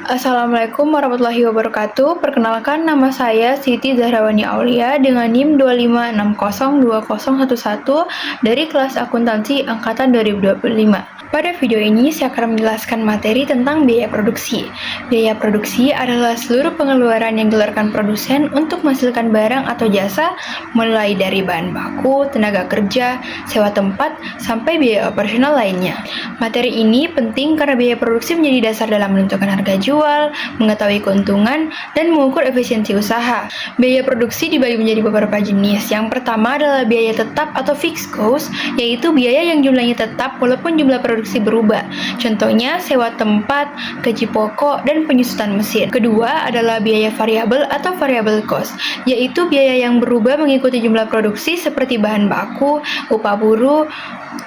Assalamualaikum warahmatullahi wabarakatuh. Perkenalkan, nama saya Siti Zahrawani Aulia dengan NIM 256020111 dari kelas akuntansi angkatan 2025. Pada video ini, saya akan menjelaskan materi tentang biaya produksi. Biaya produksi adalah seluruh pengeluaran yang dikeluarkan produsen untuk menghasilkan barang atau jasa, mulai dari bahan baku, tenaga kerja, sewa tempat, sampai biaya operasional lainnya. Materi ini penting karena biaya produksi menjadi dasar dalam menentukan harga jual, mengetahui keuntungan, dan mengukur efisiensi usaha. Biaya produksi dibagi menjadi beberapa jenis. Yang pertama adalah biaya tetap atau fixed cost, yaitu biaya yang jumlahnya tetap walaupun jumlah produksi berubah. Contohnya sewa tempat, gaji pokok, dan penyusutan mesin. Kedua adalah biaya variabel atau variable cost, yaitu biaya yang berubah mengikuti jumlah produksi seperti bahan baku, upah buruh,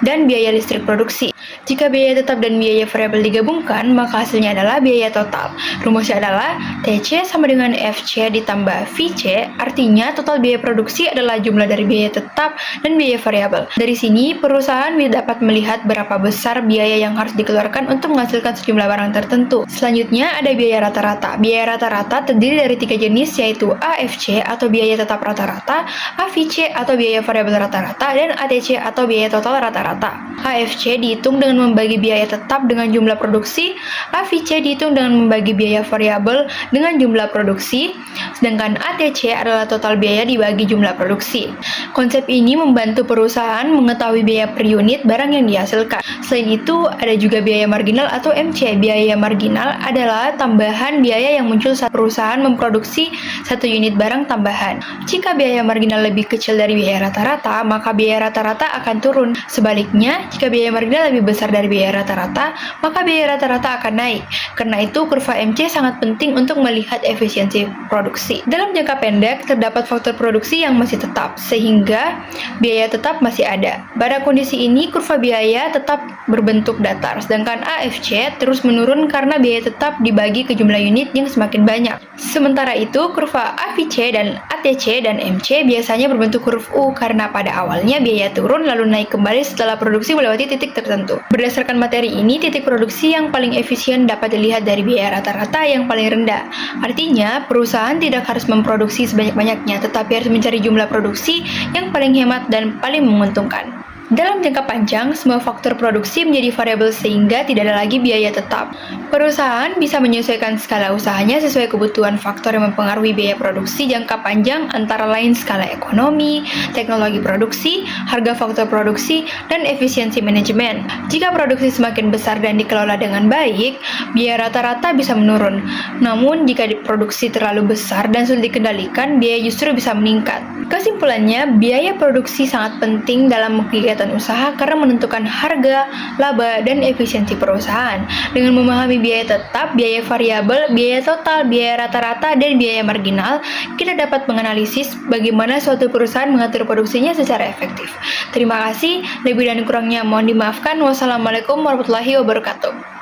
dan biaya listrik produksi. Jika biaya tetap dan biaya variabel digabungkan, maka hasilnya adalah biaya total. Rumusnya adalah TC sama dengan FC ditambah VC, artinya total biaya produksi adalah jumlah dari biaya tetap dan biaya variabel. Dari sini, perusahaan dapat melihat berapa besar biaya yang harus dikeluarkan untuk menghasilkan sejumlah barang tertentu. Selanjutnya, ada biaya rata-rata. Biaya rata-rata terdiri dari 3 jenis, yaitu AFC atau biaya tetap rata-rata, AVC atau biaya variabel rata-rata, dan ATC atau biaya total rata-rata. AFC dihitung dengan membagi biaya tetap dengan jumlah produksi, AVC dihitung dengan membagi biaya variabel dengan jumlah produksi, sedangkan ATC adalah total biaya dibagi jumlah produksi. Konsep ini membantu perusahaan mengetahui biaya per unit barang yang dihasilkan. Selain itu, ada juga biaya marginal atau MC. Biaya marginal adalah tambahan biaya yang muncul saat perusahaan memproduksi satu unit barang tambahan. Jika biaya marginal lebih kecil dari biaya rata-rata, maka biaya rata-rata akan turun. Sebaliknya, jika biaya marginal lebih besar dari biaya rata-rata, maka biaya rata-rata akan naik. Karena itu, kurva MC sangat penting untuk melihat efisiensi produksi. Dalam jangka pendek, terdapat faktor produksi yang masih tetap, sehingga biaya tetap masih ada. Pada kondisi ini, kurva biaya tetap berbentuk datar, sedangkan AFC terus menurun karena biaya tetap dibagi ke jumlah unit yang semakin banyak. Sementara itu, kurva AVC dan ATC dan MC biasanya berbentuk huruf U karena pada awalnya biaya turun lalu naik kembali setelah produksi melewati titik tertentu. Berdasarkan materi ini, titik produksi yang paling efisien dapat dilihat dari biaya rata-rata yang paling rendah. Artinya, perusahaan tidak harus memproduksi sebanyak-banyaknya, tetapi harus mencari jumlah produksi yang paling hemat dan paling menguntungkan. Dalam jangka panjang, semua faktor produksi menjadi variabel sehingga tidak ada lagi biaya tetap. Perusahaan bisa menyesuaikan skala usahanya sesuai kebutuhan faktor yang mempengaruhi biaya produksi jangka panjang antara lain skala ekonomi, teknologi produksi, harga faktor produksi, dan efisiensi manajemen. Jika produksi semakin besar dan dikelola dengan baik, biaya rata-rata bisa menurun. Namun, jika produksi terlalu besar dan sulit dikendalikan, biaya justru bisa meningkat. Kesimpulannya, biaya produksi sangat penting dalam kegiatan usaha karena menentukan harga, laba, dan efisiensi perusahaan. Dengan memahami biaya tetap, biaya variabel, biaya total, biaya rata-rata, dan biaya marginal, kita dapat menganalisis bagaimana suatu perusahaan mengatur produksinya secara efektif. Terima kasih, lebih dan kurangnya mohon dimaafkan. Wassalamualaikum warahmatullahi wabarakatuh.